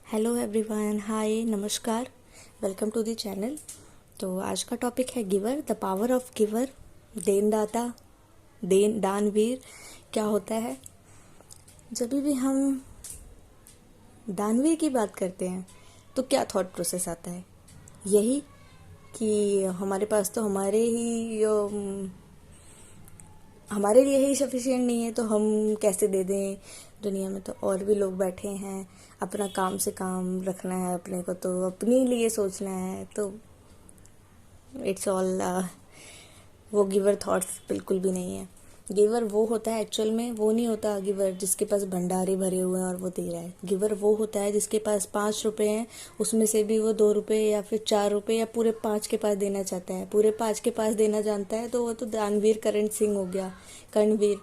Hello everyone, हाय, नमस्कार, welcome to the channel. तो आज का टॉपिक है giver, the power of giver, देनदाता, दानवीर क्या होता है। जब भी हम दानवीर की बात करते हैं तो क्या थॉट प्रोसेस आता है? यही कि हमारे पास तो हमारे लिए ही सफिशिएंट नहीं है तो हम कैसे दे दें। दुनिया में तो और भी लोग बैठे हैं, अपना काम से काम रखना है, अपने को तो अपने लिए सोचना है। तो इट्स ऑल वो गिवर थॉट्स बिल्कुल भी नहीं है। गिवर वो होता है, एक्चुअल में वो नहीं होता गिवर जिसके पास भंडारे भरे हुए हैं और वो दे रहा है। गिवर वो होता है जिसके पास 5 रुपए हैं, उसमें से भी वो 2 रुपए या फिर 4 रुपए या पूरे 5 के पास देना चाहता है, पूरे 5 के पास देना जानता है। तो वो तो दानवीर करण सिंह हो गया, कर्णवीर।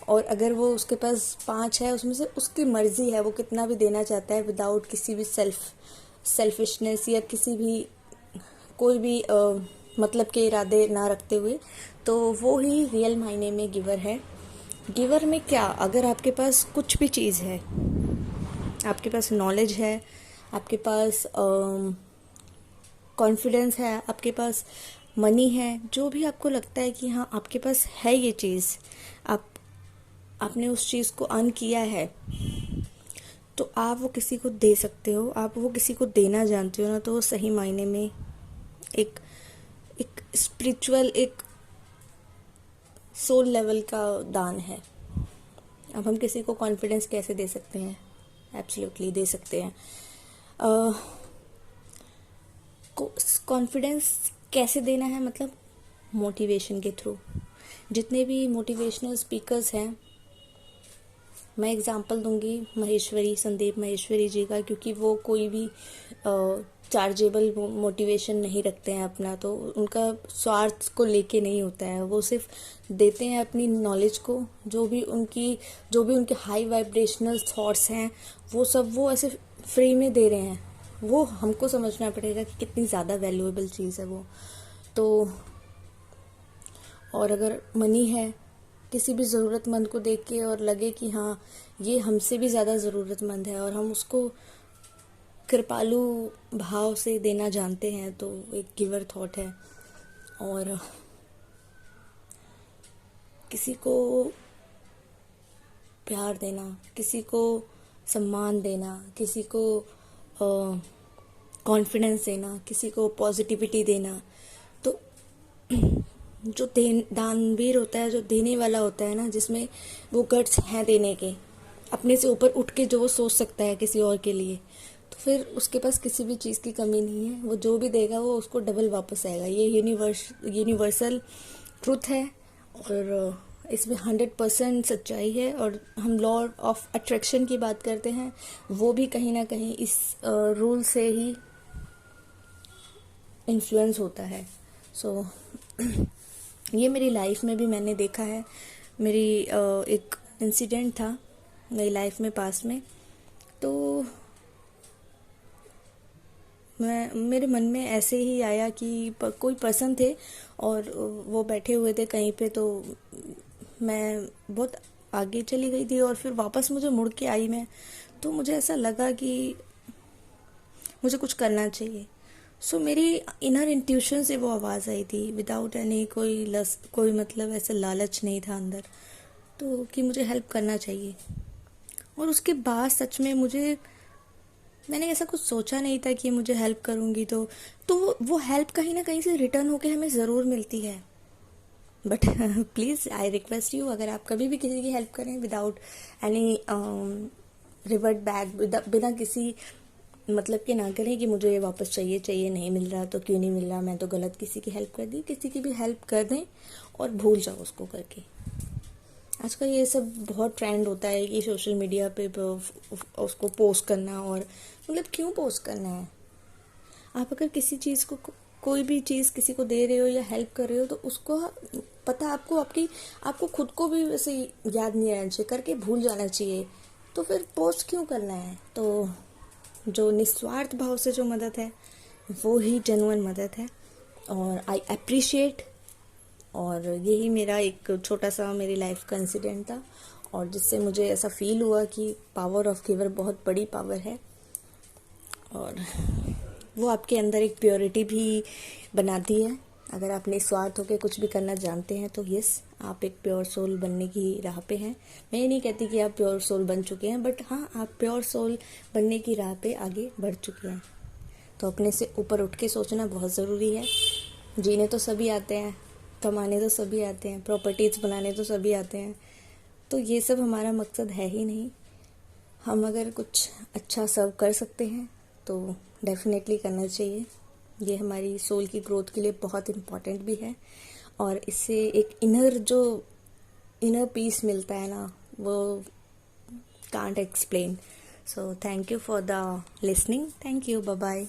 और अगर वो उसके पास 5 है, उसमें से उसकी मर्जी है वो कितना भी देना चाहता है, विदाउट किसी भी सेल्फिशनेस या किसी भी कोई भी मतलब के इरादे ना रखते हुए। तो वो ही रियल मायने में गिवर है। गिवर में क्या, अगर आपके पास कुछ भी चीज़ है, आपके पास नॉलेज है, आपके पास कॉन्फिडेंस है, आपके पास मनी है, जो भी आपको लगता है कि हाँ आपके पास है ये चीज़, आपने उस चीज़ को अर्न किया है, तो आप वो किसी को दे सकते हो। आप वो किसी को देना जानते हो ना, तो वो सही मायने में एक एक स्पिरिचुअल, एक सोल लेवल का दान है। अब हम किसी को कॉन्फिडेंस कैसे दे सकते हैं? एब्सोल्युटली दे सकते हैं। कॉन्फिडेंस कैसे देना है, मतलब मोटिवेशन के थ्रू। जितने भी मोटिवेशनल स्पीकर्स हैं, मैं एग्जांपल दूंगी संदीप माहेश्वरी जी का, क्योंकि वो कोई भी चार्जेबल मोटिवेशन नहीं रखते हैं अपना, तो उनका स्वार्थ को लेके नहीं होता है। वो सिर्फ देते हैं अपनी नॉलेज को, जो भी उनके हाई वाइब्रेशनल थॉट्स हैं, वो सब वो ऐसे फ्री में दे रहे हैं। वो हमको समझना पड़ेगा कि कितनी ज़्यादा वैल्यूएबल चीज़ है वो। तो और अगर मनी है, किसी भी ज़रूरतमंद को देख के और लगे कि हाँ ये हमसे भी ज़्यादा ज़रूरतमंद है और हम उसको कृपालु भाव से देना जानते हैं, तो एक गिवर थॉट है। और किसी को प्यार देना, किसी को सम्मान देना, किसी को कॉन्फिडेंस देना, किसी को पॉजिटिविटी देना, तो जो दानवीर होता है, जो देने वाला होता है ना, जिसमें वो गट्स हैं देने के, अपने से ऊपर उठ के जो वो सोच सकता है किसी और के लिए, तो फिर उसके पास किसी भी चीज़ की कमी नहीं है। वो जो भी देगा वो उसको डबल वापस आएगा। ये यूनिवर्सल ट्रुथ है और इसमें 100% सच्चाई है। और हम लॉ ऑफ अट्रैक्शन की बात करते हैं, वो भी कहीं ना कहीं इस रूल से ही इन्फ्लुएंस होता है। सो ये मेरी लाइफ में भी मैंने देखा है। मेरी एक इंसिडेंट था मेरी लाइफ में पास में। तो मेरे मन में ऐसे ही आया कि कोई पर्सन थे और वो बैठे हुए थे कहीं पे, तो मैं बहुत आगे चली गई थी और फिर वापस मुझे मुड़ के आई मैं। तो मुझे ऐसा लगा कि मुझे कुछ करना चाहिए। सो मेरी इनर इंट्यूशन से वो आवाज़ आई थी, विदाउट एनी कोई मतलब ऐसा लालच नहीं था अंदर, तो कि मुझे हेल्प करना चाहिए। और उसके बाद सच में मैंने ऐसा कुछ सोचा नहीं था कि मुझे हेल्प करूँगी तो वो हेल्प कहीं ना कहीं से रिटर्न होके हमें ज़रूर मिलती है। But please I request you, अगर आप कभी भी किसी की हेल्प करें विदाउट एनी रिवर्ट बैक, बिना किसी मतलब कि ना करें कि मुझे ये वापस चाहिए, नहीं मिल रहा तो क्यों नहीं मिल रहा, मैं तो गलत किसी की हेल्प कर दी। किसी की भी हेल्प कर दें और भूल जाओ उसको करके। आजकल ये सब बहुत ट्रेंड होता है कि सोशल मीडिया पे उसको पोस्ट करना, और मतलब क्यों पोस्ट करना है? आप अगर किसी चीज़ को, कोई भी चीज़ किसी को दे रहे हो या हेल्प कर रहे हो, तो उसको पता आपको खुद को भी वैसे याद नहीं रहना चाहिए, करके भूल जाना चाहिए। तो फिर पोस्ट क्यों करना है? तो जो निस्वार्थ भाव से जो मदद है वो ही जेन्युइन मदद है, और आई अप्रिशिएट। और यही मेरा एक छोटा सा मेरी लाइफ का इंसिडेंट था, और जिससे मुझे ऐसा फील हुआ कि पावर ऑफ गिवर बहुत बड़ी पावर है। और वो आपके अंदर एक प्योरिटी भी बनाती है। अगर आप निस्वार्थ होकर कुछ भी करना जानते हैं तो यस, आप एक प्योर सोल बनने की राह पे हैं। मैं ये नहीं कहती कि आप प्योर सोल बन चुके हैं, बट हाँ, आप प्योर सोल बनने की राह पे आगे बढ़ चुके हैं। तो अपने से ऊपर उठ के सोचना बहुत ज़रूरी है। जीने तो सभी आते हैं, कमाने तो सभी आते हैं, प्रॉपर्टीज़ बनाने तो सभी आते हैं, तो ये सब हमारा मकसद है ही नहीं। हम अगर कुछ अच्छा सर्व कर सकते हैं तो डेफिनेटली करना चाहिए। ये हमारी सोल की ग्रोथ के लिए बहुत इम्पॉर्टेंट भी है, और इससे एक इनर पीस मिलता है ना, वो can't explain. So thank you for the listening. Thank you, bye bye.